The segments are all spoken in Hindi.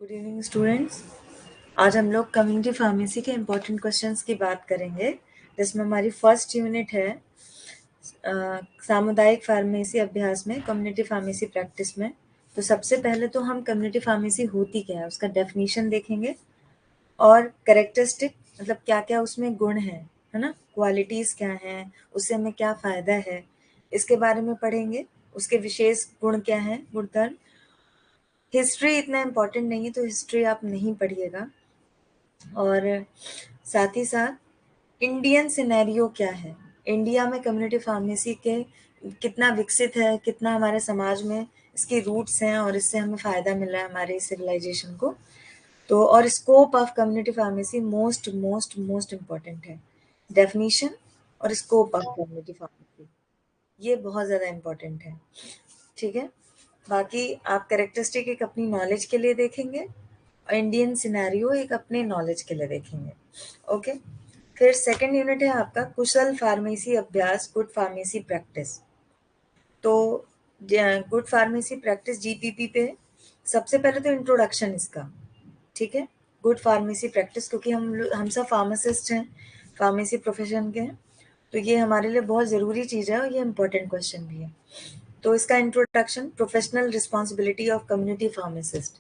Good evening students. आज हम लोग कम्युनिटी फार्मेसी के इम्पोर्टेंट क्वेश्चंस की बात करेंगे, जिसमें हमारी फर्स्ट यूनिट है सामुदायिक फार्मेसी अभ्यास में कम्युनिटी फार्मेसी प्रैक्टिस में। तो सबसे पहले तो हम कम्युनिटी फार्मेसी होती क्या है उसका डेफिनेशन देखेंगे और कैरेक्टरिस्टिक मतलब क्या क्या उसमें गुण है ना, क्वालिटीज़ क्या हैं, उससे हमें क्या फ़ायदा है, इसके बारे में पढ़ेंगे। उसके विशेष गुण क्या हैं, गुणधर्म। हिस्ट्री इतना इम्पोर्टेंट नहीं है तो हिस्ट्री आप नहीं पढ़िएगा। और साथ ही साथ इंडियन सिनेरियो क्या है, इंडिया में कम्युनिटी फार्मेसी के कितना विकसित है, कितना हमारे समाज में इसके रूट्स हैं और इससे हमें फ़ायदा मिल रहा है हमारे सिविलाइजेशन को। तो और scope of community pharmacy most most most important है। डेफिनीशन और स्कोप ऑफ कम्युनिटी फार्मेसी ये बहुत ज़्यादा इम्पॉर्टेंट है, ठीक है। बाकी आप कैरेक्टरिस्टिक एक अपनी नॉलेज के लिए देखेंगे और इंडियन सिनेरियो एक अपने नॉलेज के लिए देखेंगे। ओके, फिर सेकंड यूनिट है आपका कुशल फार्मेसी अभ्यास, गुड फार्मेसी प्रैक्टिस। तो गुड फार्मेसी प्रैक्टिस जीपीपी पे सबसे पहले तो इंट्रोडक्शन इसका, ठीक है। गुड फार्मेसी प्रैक्टिस, क्योंकि हम सब फार्मासिस्ट हैं, फार्मेसी प्रोफेशन के हैं, तो ये हमारे लिए बहुत ज़रूरी चीज़ है और ये इम्पोर्टेंट क्वेश्चन भी है। तो इसका introduction, professional responsibility of community pharmacist,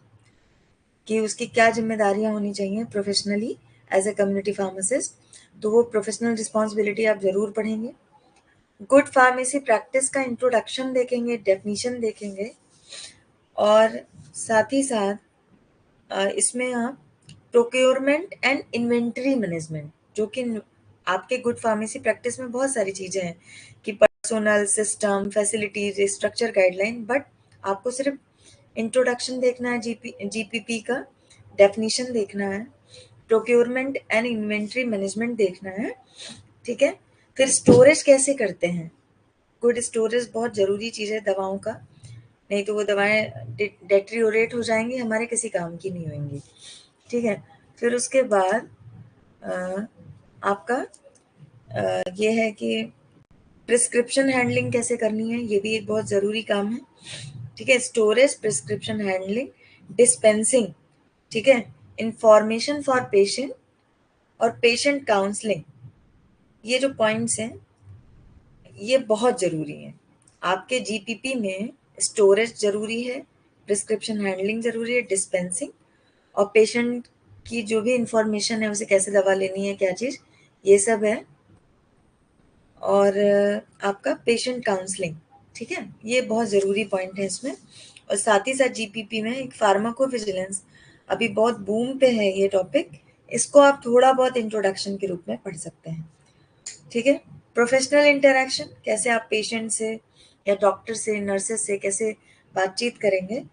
कि उसकी क्या जिम्मेदारियां होनी चाहिए professionally as a community pharmacist, तो वो प्रोफेशनल रिस्पॉन्सिबिलिटी आप ज़रूर पढ़ेंगे। गुड फार्मेसी प्रैक्टिस का इंट्रोडक्शन देखेंगे, डेफिनीशन देखेंगे और साथ ही साथ इसमें आप प्रोक्योरमेंट एंड इन्वेंटरी मैनेजमेंट, जो कि आपके गुड फार्मेसी प्रैक्टिस में बहुत सारी चीज़ें हैं कि personnel, system, facilities, structure, guideline, but आपको सिर्फ इंट्रोडक्शन देखना है, जीपीपी का डेफिनीशन देखना है, प्रोक्योरमेंट एंड इन्वेंटरी मैनेजमेंट देखना है, ठीक है। फिर स्टोरेज कैसे करते हैं, गुड स्टोरेज बहुत ज़रूरी चीज़ है दवाओं का, नहीं तो वो दवाएं डेट्रियोरेट हो जाएंगी, हमारे किसी काम की नहीं होंगी, ठीक है। फिर उसके बाद आपका ये है कि प्रिस्क्रिप्शन हैंडलिंग कैसे करनी है, ये भी एक बहुत ज़रूरी काम है, ठीक है। स्टोरेज, प्रिस्क्रिप्शन हैंडलिंग, डिस्पेंसिंग, ठीक है, इंफॉर्मेशन फॉर पेशेंट और पेशेंट काउंसलिंग, ये जो पॉइंट्स हैं ये बहुत ज़रूरी हैं आपके जीपीपी में। स्टोरेज ज़रूरी है, प्रिस्क्रिप्शन हैंडलिंग ज़रूरी है, डिस्पेंसिंग और पेशेंट की जो भी इंफॉर्मेशन है, उसे कैसे दवा लेनी है, क्या चीज़, ये सब है। और आपका पेशेंट काउंसलिंग, ठीक है, ये बहुत ज़रूरी पॉइंट है इसमें। और साथ ही साथ जीपीपी में एक फार्माकोविजिलेंस अभी बहुत बूम पे है ये टॉपिक, इसको आप थोड़ा बहुत इंट्रोडक्शन के रूप में पढ़ सकते हैं, ठीक है। प्रोफेशनल इंटरेक्शन, कैसे आप पेशेंट से या डॉक्टर से, नर्सेस से कैसे बातचीत करेंगे,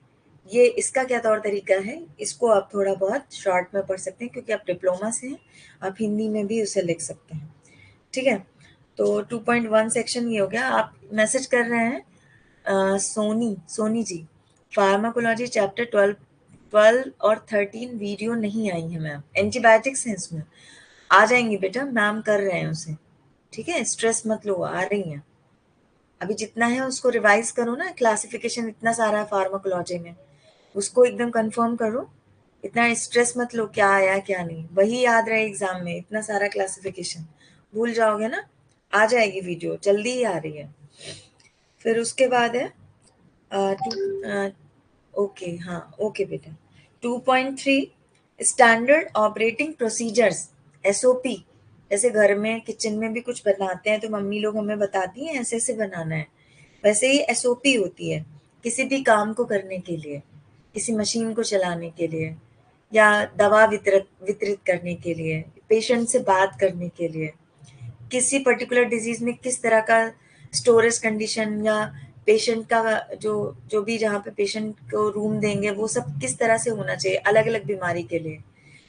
ये इसका क्या तौर तरीका है, इसको आप थोड़ा बहुत शॉर्ट में पढ़ सकते हैं, क्योंकि आप डिप्लोमा से हैं, आप हिंदी में भी उसे लिख सकते हैं, ठीक है। तो 2.1 सेक्शन ये हो गया। आप मैसेज कर रहे हैं सोनी सोनी जी, फार्माकोलॉजी चैप्टर 12 और 13 वीडियो नहीं आई है मैम, एंटीबायोटिक्स हैं इसमें, आ जाएंगी बेटा, मैम कर रहे हैं उसे, ठीक है, स्ट्रेस मत लो, आ रही हैं। अभी जितना है उसको रिवाइज करो ना, क्लासिफिकेशन इतना सारा है फार्माकोलॉजी में, उसको एकदम कंफर्म करो, इतना स्ट्रेस मत लो क्या आया क्या नहीं, वही याद रहे एग्जाम में, इतना सारा क्लासिफिकेशन भूल जाओगे ना। आ जाएगी वीडियो, जल्दी ही आ रही है। फिर उसके बाद है ओके, हाँ ओके बेटा, 2.3 स्टैंडर्ड ऑपरेटिंग प्रोसीजर्स, एसओपी। जैसे घर में किचन में भी कुछ बनाते हैं तो मम्मी लोग हमें बताती हैं ऐसे ऐसे बनाना है, वैसे ही एसओपी होती है किसी भी काम को करने के लिए, किसी मशीन को चलाने के लिए या दवा वितरित वितरित करने के लिए, पेशेंट से बात करने के लिए, किसी पर्टिकुलर डिजीज में किस तरह का स्टोरेज कंडीशन या पेशेंट का जो जो भी जहाँ पे पेशेंट को रूम देंगे वो सब किस तरह से होना चाहिए, अलग अलग बीमारी के लिए।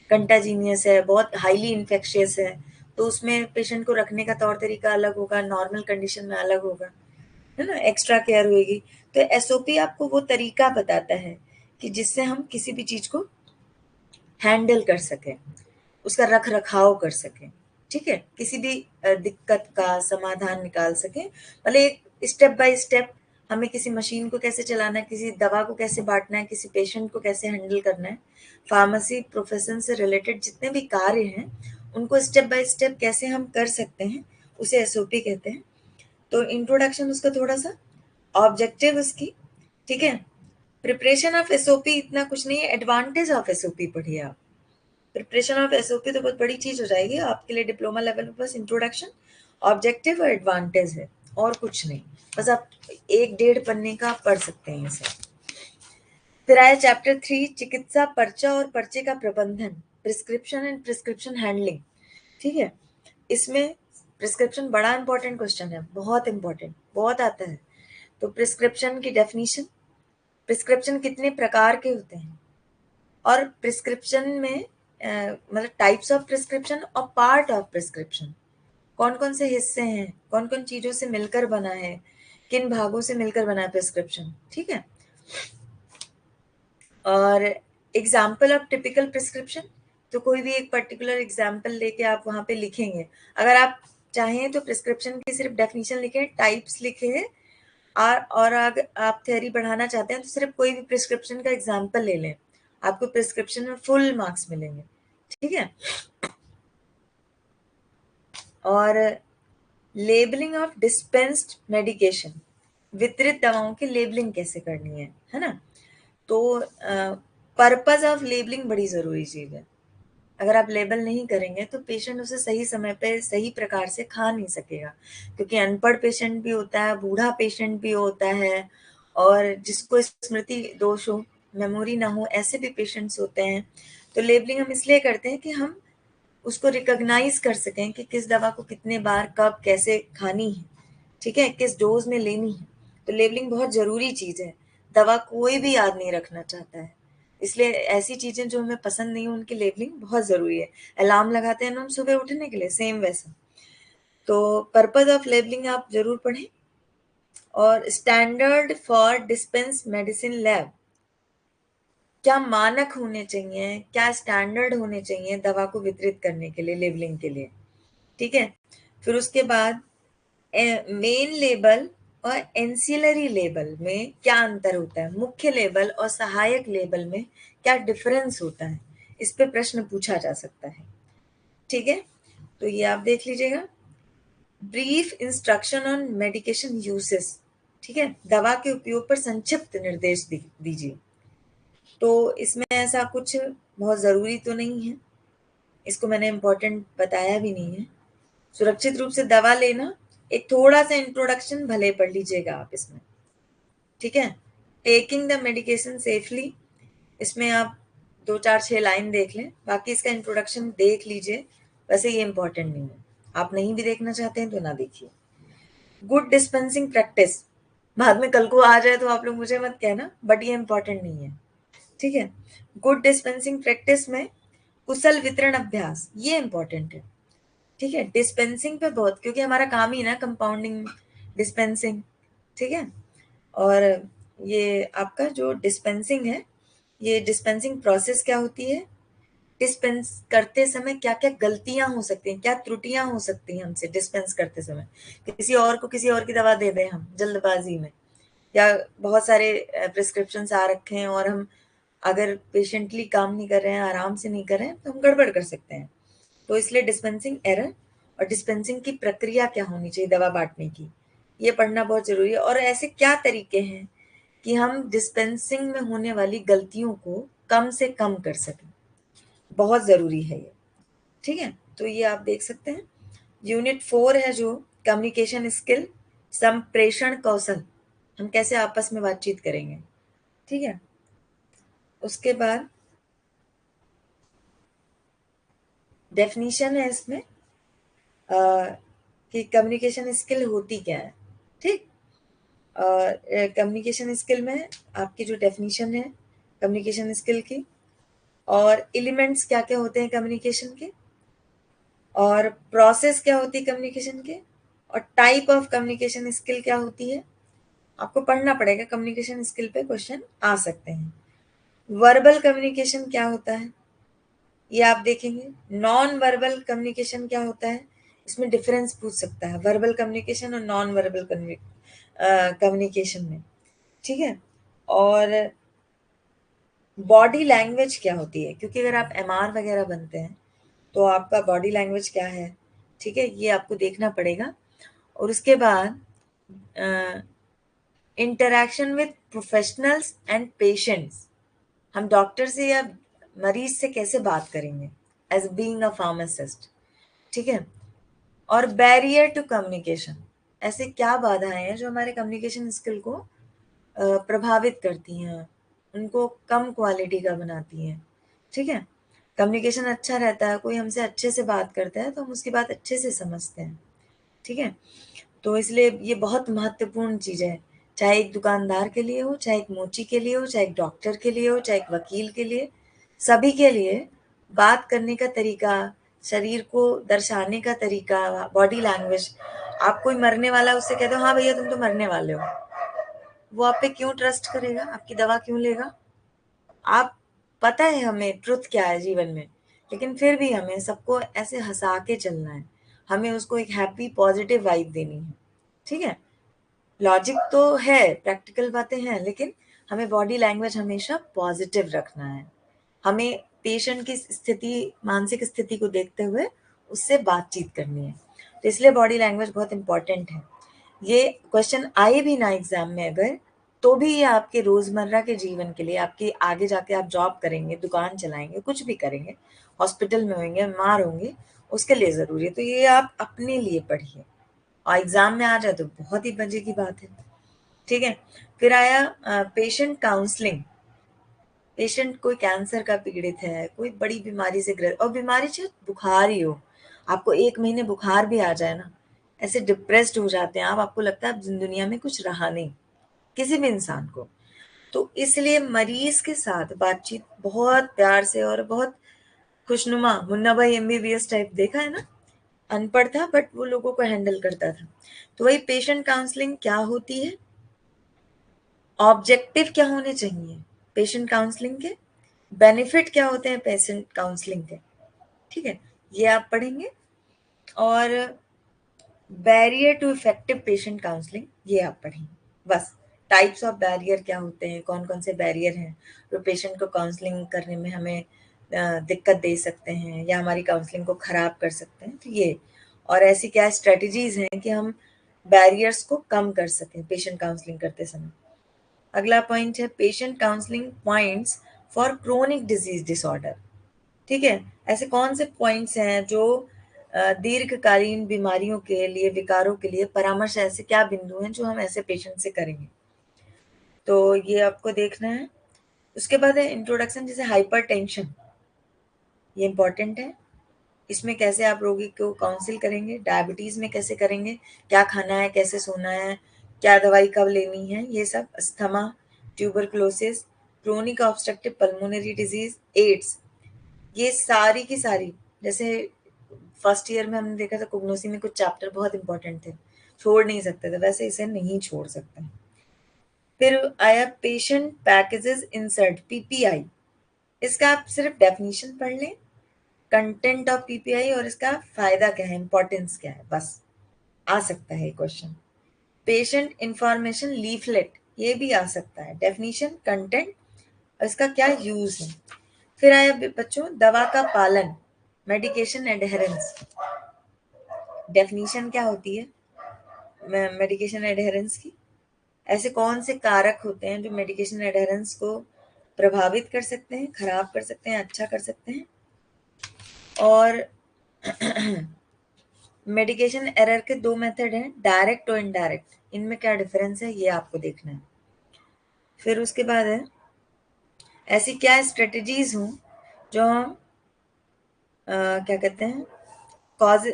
कंटाजीनियस है, बहुत हाईली इन्फेक्शियस है, तो उसमें पेशेंट को रखने का तौर तरीका अलग होगा, नॉर्मल कंडीशन में अलग होगा, है ना, एक्स्ट्रा केयर होगी। तो एसओपी आपको वो तरीका बताता है कि जिससे हम किसी भी चीज को हैंडल कर सकें, उसका रख रखाव कर सकें, ठीक है, किसी भी दिक्कत का समाधान निकाल सकें, भले एक स्टेप बाय स्टेप हमें किसी मशीन को कैसे चलाना है, किसी दवा को कैसे बांटना है, किसी पेशेंट को कैसे हैंडल करना है, फार्मेसी प्रोफेशन से रिलेटेड जितने भी कार्य हैं उनको स्टेप बाय स्टेप कैसे हम कर सकते हैं, उसे एसओपी कहते हैं। तो इंट्रोडक्शन उसका थोड़ा सा, ऑब्जेक्टिव उसकी, ठीक है। प्रिपरेशन ऑफ एसओपी इतना कुछ नहीं है, एडवांटेज ऑफ एसओपी पढ़िए आप। प्रिपरेशन ऑफ एसओपी तो बहुत बड़ी चीज हो जाएगी आपके लिए डिप्लोमा लेवल में, बस इंट्रोडक्शन, ऑब्जेक्टिव और एडवांटेज है, और कुछ नहीं। बस आप 1-1.5 पन्ने का पढ़ सकते हैं इसे। फिर आया चैप्टर 3, चिकित्सा पर्चा और पर्चे का प्रबंधन, प्रिस्क्रिप्शन एंड प्रिस्क्रिप्शन हैंडलिंग, ठीक है। इसमें प्रिस्क्रिप्शन बड़ा इंपॉर्टेंट क्वेश्चन है, बहुत इंपॉर्टेंट, बहुत आता है। तो प्रिस्क्रिप्शन की डेफिनेशन, प्रिस्क्रिप्शन कितने प्रकार के होते हैं, और प्रिस्क्रिप्शन में मतलब टाइप्स ऑफ प्रिस्क्रिप्शन और पार्ट ऑफ प्रिस्क्रिप्शन, कौन कौन से हिस्से हैं, कौन कौन चीजों से मिलकर बना है, किन भागों से मिलकर बना है प्रिस्क्रिप्शन, ठीक है। और एग्जाम्पल ऑफ टिपिकल प्रिस्क्रिप्शन, तो कोई भी एक पर्टिकुलर एग्जाम्पल लेके आप वहां पे लिखेंगे। अगर आप चाहें तो प्रिस्क्रिप्शन की सिर्फ डेफिनेशन लिखें, टाइप्स लिखें, और अगर आप थ्योरी बढ़ाना चाहते हैं तो सिर्फ कोई भी प्रिस्क्रिप्शन का एग्जाम्पल ले लें, आपको प्रिस्क्रिप्शन में फुल मार्क्स मिलेंगे, ठीक है। और लेबलिंग ऑफ डिस्पेंस्ड मेडिकेशन, वितरित दवाओं की लेबलिंग कैसे करनी है ना। तो पर्पस ऑफ लेबलिंग बड़ी जरूरी चीज है। अगर आप लेबल नहीं करेंगे तो पेशेंट उसे सही समय पे सही प्रकार से खा नहीं सकेगा, क्योंकि अनपढ़ पेशेंट भी होता है, बूढ़ा पेशेंट भी होता है, और जिसको स्मृति दोष हो, मेमोरी ना हो, ऐसे भी पेशेंट्स होते हैं। तो लेबलिंग हम इसलिए करते हैं कि हम उसको रिकॉग्नाइज कर सकें कि किस दवा को कितने बार कब कैसे खानी है, ठीक है, किस डोज में लेनी है। तो लेबलिंग बहुत जरूरी चीज है, दवा कोई भी याद नहीं रखना चाहता है, इसलिए ऐसी चीजें जो हमें पसंद नहीं है उनकी लेबलिंग बहुत जरूरी है। अलार्म लगाते हैं ना हम सुबह उठने के लिए, सेम वैसा। तो पर्पज ऑफ लेबलिंग आप जरूर पढ़ें। और standard for dispense medicine lab, क्या मानक होने चाहिए, क्या स्टैंडर्ड होने चाहिए दवा को वितरित करने के लिए, लेबलिंग के लिए, ठीक है। फिर उसके बाद मेन लेबल और एंसिलरी लेबल में क्या अंतर होता है, मुख्य लेबल और सहायक लेबल में क्या डिफरेंस होता है, इस पे प्रश्न पूछा जा सकता है, ठीक है। तो ये आप देख लीजिएगा। Brief instruction on medication uses, ठीक है, दवा के उपयोग पर संक्षिप्त निर्देश दीजिए। तो इसमें ऐसा कुछ बहुत जरूरी तो नहीं है, इसको मैंने इम्पोर्टेंट बताया भी नहीं है। सुरक्षित रूप से दवा लेना, एक थोड़ा सा इंट्रोडक्शन भले पढ़ लीजिएगा आप इसमें, ठीक है। टेकिंग द मेडिकेशन सेफली, इसमें आप 2-4-6 लाइन देख लें, बाकी इसका इंट्रोडक्शन देख लीजिए, वैसे ये इंपॉर्टेंट नहीं है, आप नहीं भी देखना चाहते हैं तो ना देखिए। गुड डिस्पेंसिंग प्रैक्टिस, बाद में कल को आ जाए तो आप लोग मुझे मत कहना, बट ये इंपॉर्टेंट नहीं है, ठीक है। गुड डिस्पेंसिंग प्रैक्टिस में कुशल वितरण अभ्यास, ये इंपॉर्टेंट है, ठीक है। डिस्पेंसिंग पे बहुत, क्योंकि हमारा काम ही ना कंपाउंडिंग, डिस्पेंसिंग, ठीक है। और ये आपका जो डिस्पेंसिंग है, ये डिस्पेंसिंग प्रोसेस क्या होती है, डिस्पेंस करते समय क्या क्या गलतियां हो सकती हैं, क्या त्रुटियां हो सकती हैं हमसे डिस्पेंस करते समय, किसी और को किसी और की दवा दे दें हम जल्दबाजी में, या बहुत सारे प्रिस्क्रिप्शन आ रखे हैं और हम अगर पेशेंटली काम नहीं कर रहे हैं, आराम से नहीं कर रहे हैं, तो हम गड़बड़ कर सकते हैं। तो इसलिए डिस्पेंसिंग एरर और डिस्पेंसिंग की प्रक्रिया क्या होनी चाहिए दवा बांटने की, ये पढ़ना बहुत जरूरी है। और ऐसे क्या तरीके हैं कि हम डिस्पेंसिंग में होने वाली गलतियों को कम से कम कर सकें, बहुत जरूरी है ये, ठीक है। तो ये आप देख सकते हैं। यूनिट 4 है जो कम्युनिकेशन स्किल, संप्रेषण कौशल, हम कैसे आपस में बातचीत करेंगे, ठीक है। उसके बाद डेफिनेशन है इसमें कि कम्युनिकेशन स्किल होती क्या है, ठीक। और कम्युनिकेशन स्किल में आपकी जो डेफिनेशन है कम्युनिकेशन स्किल की, और एलिमेंट्स क्या क्या होते हैं कम्युनिकेशन के, और प्रोसेस क्या होती है कम्युनिकेशन के, और टाइप ऑफ कम्युनिकेशन स्किल क्या होती है, आपको पढ़ना पड़ेगा, कम्युनिकेशन स्किल पे क्वेश्चन आ सकते हैं। वर्बल कम्युनिकेशन क्या होता है ये आप देखेंगे। नॉन वर्बल कम्युनिकेशन क्या होता है, इसमें डिफरेंस पूछ सकता है, वर्बल कम्युनिकेशन और नॉन वर्बल कम्युनिकेशन में, ठीक है। और बॉडी लैंग्वेज क्या होती है, क्योंकि अगर आप एमआर वगैरह बनते हैं तो आपका बॉडी लैंग्वेज क्या है, ठीक है, ये आपको देखना पड़ेगा। और उसके बाद interaction with professionals and patients, हम डॉक्टर से या मरीज से कैसे बात करेंगे एज बीइंग अ फार्मासिस्ट, ठीक है। और बैरियर टू कम्युनिकेशन, ऐसे क्या बाधाएं हैं जो हमारे कम्युनिकेशन स्किल को प्रभावित करती हैं, उनको कम क्वालिटी का बनाती हैं, ठीक है। कम्युनिकेशन अच्छा रहता है, कोई हमसे अच्छे से बात करता है तो हम उसकी बात अच्छे से समझते हैं, ठीक है। तो इसलिए ये बहुत महत्वपूर्ण चीज़ है, चाहे एक दुकानदार के लिए हो, चाहे एक मोची के लिए हो, चाहे एक डॉक्टर के लिए हो, चाहे एक वकील के लिए, सभी के लिए बात करने का तरीका, शरीर को दर्शाने का तरीका, बॉडी लैंग्वेज। आप कोई मरने वाला है, उससे कह दो हाँ भैया तुम तो मरने वाले हो, वो आप पे क्यों ट्रस्ट करेगा, आपकी दवा क्यों लेगा। आप, पता है हमें ट्रुथ क्या है जीवन में, लेकिन फिर भी हमें सबको ऐसे हंसा के चलना है, हमें उसको एक हैप्पी पॉजिटिव वाइब देनी है, ठीक है। लॉजिक तो है, प्रैक्टिकल बातें हैं, लेकिन हमें बॉडी लैंग्वेज हमेशा पॉजिटिव रखना है। हमें पेशेंट की स्थिति, मानसिक स्थिति को देखते हुए उससे बातचीत करनी है। तो इसलिए बॉडी लैंग्वेज बहुत इंपॉर्टेंट है। ये क्वेश्चन आए भी ना एग्जाम में अगर, तो भी ये आपके रोजमर्रा के जीवन के लिए, आपके आगे जाके आप जॉब करेंगे, दुकान चलाएंगे, कुछ भी करेंगे, हॉस्पिटल में होंगे, बीमार होंगे, उसके लिए जरूरी है। तो ये आप अपने लिए पढ़िए और एग्जाम में आ जाए तो बहुत ही मजे की बात है, ठीक है। फिर आया पेशेंट काउंसलिंग। पेशेंट कोई कैंसर का पीड़ित है, कोई बड़ी बीमारी से ग्रस्त, और बीमारी चाहे बुखार ही हो, आपको 1 महीने बुखार भी आ जाए ना, ऐसे डिप्रेस्ड हो जाते हैं आप, आपको लगता है अब दुनिया में कुछ रहा नहीं, किसी भी इंसान को। तो इसलिए मरीज के साथ बातचीत बहुत प्यार से और बहुत खुशनुमा, मुन्ना भाई एमबीबीएस टाइप, देखा है ना, अनपढ़ था बट वो लोगों को हैंडल करता था। तो वही पेशेंट काउंसलिंग क्या होती है, ऑब्जेक्टिव क्या होने चाहिए पेशेंट काउंसलिंग के, बेनिफिट क्या होते हैं पेशेंट काउंसलिंग के, ठीक है, ये आप पढ़ेंगे। और barrier to effective patient counselling, ये आप पढ़ेंगे बस। टाइप्स ऑफ बैरियर क्या होते हैं, कौन कौन से बैरियर हैं जो पेशेंट को काउंसलिंग करने में हमें दिक्कत दे सकते हैं या हमारी काउंसलिंग को खराब कर सकते हैं, तो ये। और ऐसी क्या स्ट्रेटजीज हैं कि हम बैरियर्स को कम कर सकें पेशेंट काउंसलिंग करते समय। अगला पॉइंट है patient counselling points for chronic disease disorder, ठीक है। ऐसे कौन से पॉइंट्स हैं जो दीर्घकालीन बीमारियों के लिए, विकारों के लिए परामर्श, ऐसे क्या बिंदु हैं जो हम ऐसे पेशेंट से करेंगे, तो ये आपको देखना है। उसके बाद है इंट्रोडक्शन, जैसे हाइपरटेंशन, ये इंपॉर्टेंट है, इसमें कैसे आप रोगी को काउंसिल करेंगे, डायबिटीज में कैसे करेंगे, क्या खाना है, कैसे सोना है, क्या दवाई कब लेनी है, ये सब। Asthma, tuberculosis, chronic obstructive pulmonary disease, AIDS, ये सारी की सारी, जैसे फर्स्ट ईयर में हमने देखा था कोग्नोसी में कुछ चैप्टर बहुत इंपॉर्टेंट थे, छोड़ नहीं सकते थे, वैसे इसे नहीं छोड़ सकते। फिर आया पेशेंट पैकेजेस इंसर्ट, पीपीआई, इसका आप सिर्फ डेफिनेशन पढ़ लें, कंटेंट ऑफ पीपीआई और इसका फायदा क्या है, इंपॉर्टेंस क्या है, बस आ सकता है क्वेश्चन। पेशेंट इंफॉर्मेशन लीफलेट, ये भी आ सकता है, डेफिनेशन, कंटेंट और इसका क्या यूज है। फिर आया बच्चों दवा का पालन, मेडिकेशन एडहेरेंस, डेफिनेशन क्या होती है मेडिकेशन एडहेरेंस की, ऐसे कौन से कारक होते हैं जो मेडिकेशन एडहेरेंस को प्रभावित कर सकते हैं, खराब कर सकते हैं, अच्छा कर सकते हैं। और मेडिकेशन एरर के 2 मेथड हैं, डायरेक्ट और इनडायरेक्ट, इनमें क्या डिफरेंस है ये आपको देखना है। फिर उसके बाद है ऐसी क्या स्ट्रेटजीज हों जो हम क्या कहते हैं, कॉज,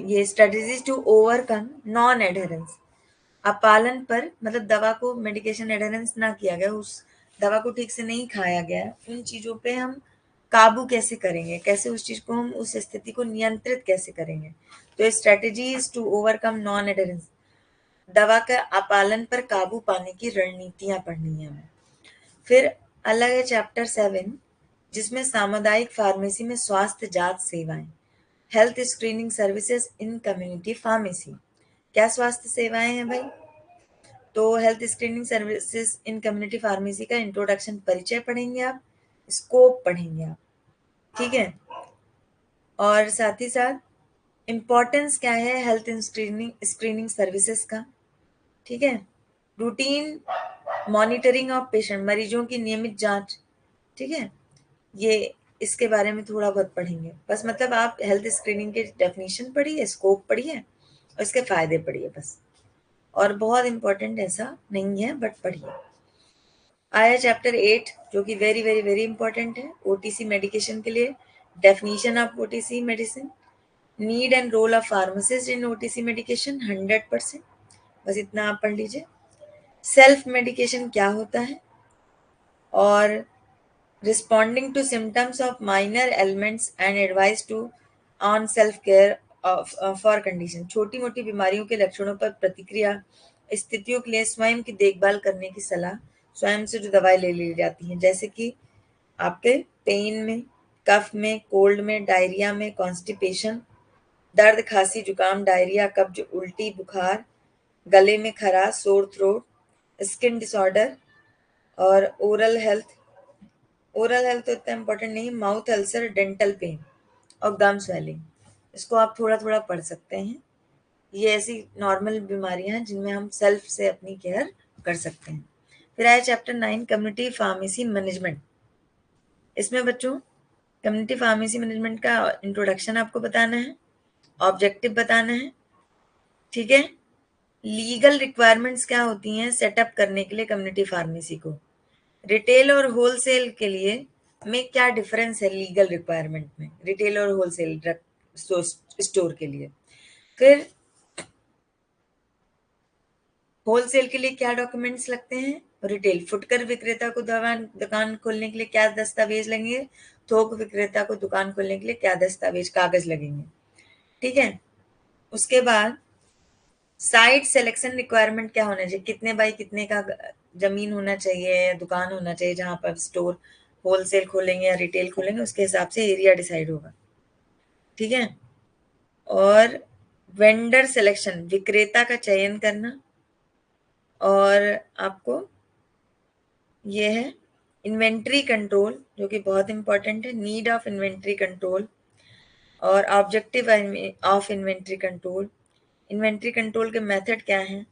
ये strategies to overcome non adherence, अपालन पर, मतलब दवा को मेडिकेशन एडहेरेंस ना किया गया, उस दवा को ठीक से नहीं खाया गया, उन चीजों पे हम काबू कैसे करेंगे, कैसे उस चीज को हम, उस स्थिति को नियंत्रित कैसे करेंगे। तो strategies to overcome non adherence, दवा का अपालन पर काबू पाने की रणनीतियां पढ़नी है हमें। फिर अलग है चैप्टर 7, जिसमें सामुदायिक फार्मेसी में स्वास्थ्य जांच सेवाएं, health screening services in community pharmacy. क्या स्वास्थ्य सेवाएं हैं भाई, तो health screening services in community pharmacy का इंट्रोडक्शन, परिचय पढ़ेंगे आप, स्कोप पढ़ेंगे आप, ठीक है। और साथ ही साथ इम्पोर्टेंस क्या है हेल्थ स्क्रीनिंग सर्विसेज का, ठीक है। रूटीन मॉनिटरिंग ऑफ पेशेंट, मरीजों की नियमित जांच, ठीक है। ये इसके बारे में थोड़ा बहुत पढ़ेंगे बस, मतलब आप हेल्थ स्क्रीनिंग के डेफिनेशन पढ़िए, स्कोप पढ़िए और इसके फायदे पढ़िए बस, और बहुत इंपॉर्टेंट ऐसा नहीं है बट पढ़िए। आया चैप्टर 8 जो कि वेरी वेरी वेरी इंपॉर्टेंट है ओटीसी मेडिकेशन के लिए, definition of OTC medicine, need and role of pharmacist in OTC medication 100%, बस इतना आप पढ़ लीजिए। सेल्फ मेडिकेशन क्या होता है, और responding to symptoms of minor ailments and advice to on self care for condition, छोटी मोटी बीमारियों के लक्षणों पर प्रतिक्रिया, स्थितियों के लिए स्वयं की देखभाल करने की सलाह, स्वयं से जो दवाई ले ली जाती हैं, जैसे कि आपके पेन में, कफ में, कोल्ड में, डायरिया में, कॉन्स्टिपेशन, दर्द, खांसी, जुकाम, डायरिया, कब्ज, उल्टी, बुखार, गले में खराश, सोर थ्रोट, स्किन डिसऑर्डर, और ओरल हेल्थ तो इतना इम्पोर्टेंट नहीं, माउथ अल्सर, डेंटल पेन और गम स्वेलिंग, इसको आप थोड़ा थोड़ा पढ़ सकते हैं। ये ऐसी नॉर्मल बीमारियां हैं जिनमें हम सेल्फ से अपनी केयर कर सकते हैं। फिर आया चैप्टर 9 कम्युनिटी फार्मेसी मैनेजमेंट। इसमें बच्चों कम्युनिटी फार्मेसी मैनेजमेंट का इंट्रोडक्शन आपको बताना है, ऑब्जेक्टिव बताना है, ठीक है। लीगल रिक्वायरमेंट्स क्या होती हैं सेटअप करने के लिए कम्युनिटी फार्मेसी को, रिटेल और होलसेल के लिए में क्या डिफरेंस है लीगल रिक्वायरमेंट में, रिटेल और होलसेल ड्रग स्टोर के लिए। फिर होलसेल के लिए क्या डॉक्यूमेंट्स लगते हैं, रिटेल फुटकर विक्रेता को दुकान खोलने के लिए क्या दस्तावेज लगेंगे, थोक विक्रेता को दुकान खोलने के लिए क्या दस्तावेज कागज लगेंगे, ठीक है। उसके बाद साइट सिलेक्शन रिक्वायरमेंट क्या होना चाहिए, कितने बाई कितने का जमीन होना चाहिए या दुकान होना चाहिए जहां पर स्टोर होलसेल खोलेंगे या रिटेल खोलेंगे, उसके हिसाब से एरिया डिसाइड होगा, ठीक है। और वेंडर सिलेक्शन, विक्रेता का चयन करना, और आपको ये है इन्वेंट्री कंट्रोल जो कि बहुत इंपॉर्टेंट है, नीड ऑफ इन्वेंट्री कंट्रोल और objective of inventory control, inventory control के मेथड क्या हैं,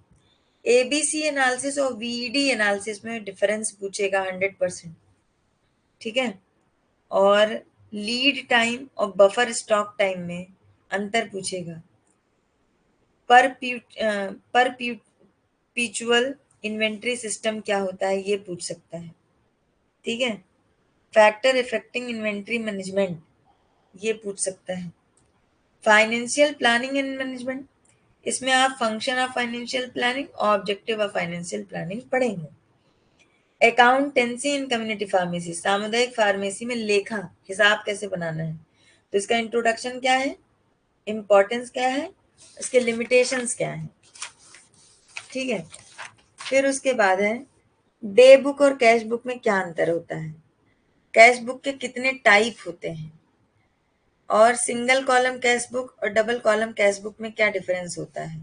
एबीसी एनालिसिस और वीडी एनालिसिस में डिफरेंस पूछेगा 100%, ठीक है। और लीड टाइम और बफर स्टॉक टाइम में अंतर पूछेगा, पर पीचुअल इन्वेंट्री सिस्टम क्या होता है ये पूछ सकता है, ठीक है। फैक्टर इफेक्टिंग इन्वेंट्री मैनेजमेंट ये पूछ सकता है। फाइनेंशियल प्लानिंग एंड मैनेजमेंट, इसमें आप फंक्शन ऑफ फाइनेंशियल प्लानिंग और ऑब्जेक्टिव ऑफ फाइनेंशियल प्लानिंग पढ़ेंगे। अकाउंटेंसी इन कम्युनिटी फार्मेसी, सामुदायिक फार्मेसी में लेखा हिसाब कैसे बनाना है, तो इसका इंट्रोडक्शन क्या है, इम्पोर्टेंस क्या है, इसके लिमिटेशंस क्या है, ठीक है। फिर उसके बाद है डे बुक और कैश बुक में क्या अंतर होता है, कैश बुक के कितने टाइप होते हैं, और सिंगल कॉलम कैश बुक और डबल कॉलम कैश बुक में क्या डिफरेंस होता है,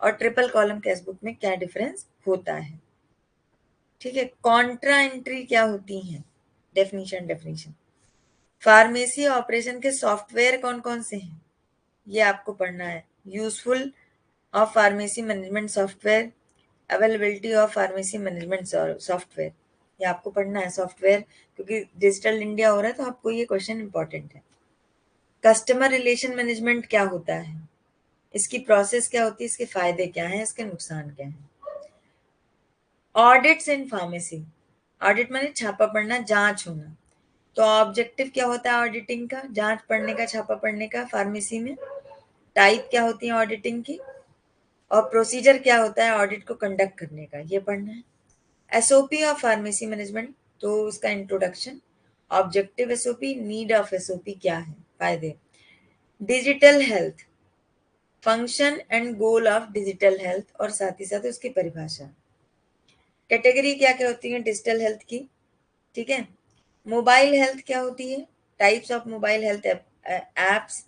और ट्रिपल कॉलम कैश बुक में क्या डिफरेंस होता है, ठीक है। कॉन्ट्रा एंट्री क्या होती है, डेफिनेशन फार्मेसी ऑपरेशन के सॉफ्टवेयर कौन कौन से हैं ये आपको पढ़ना है, useful of pharmacy management software, availability of pharmacy management software, ये आपको पढ़ना है सॉफ्टवेयर, क्योंकि डिजिटल इंडिया हो रहा है तो आपको ये क्वेश्चन इंपॉर्टेंट है। कस्टमर रिलेशन मैनेजमेंट क्या होता है, इसकी प्रोसेस क्या होती है, इसके फायदे क्या हैं, इसके नुकसान क्या हैं। ऑडिट्स इन फार्मेसी, ऑडिट माने छापा पढ़ना, जांच होना, तो ऑब्जेक्टिव क्या होता है ऑडिटिंग का, जांच पढ़ने का, छापा पढ़ने का फार्मेसी में, टाइप क्या होती है ऑडिटिंग की, और प्रोसीजर क्या होता है ऑडिट को कंडक्ट करने का, ये पढ़ना है। एसओपी ऑफ फार्मेसी मैनेजमेंट, तो उसका introduction, objective SOP, need of SOP क्या है, फायदे, digital health, function and goal of digital health और साथ ही साथ उसकी परिभाषा, कैटेगरी क्या क्या होती है डिजिटल हेल्थ की, ठीक है। मोबाइल हेल्थ क्या होती है, types of mobile health apps,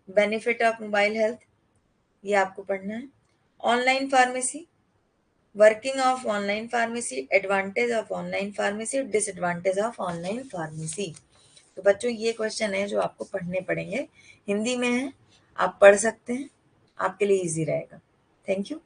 benefit of mobile health, ये आपको पढ़ना है। Online pharmacy, working of online pharmacy, advantage of online pharmacy, disadvantage of online pharmacy. तो बच्चों ये क्वेश्चन है जो आपको पढ़ने पड़ेंगे, हिंदी में है, आप पढ़ सकते हैं, आपके लिए इजी रहेगा। Thank you.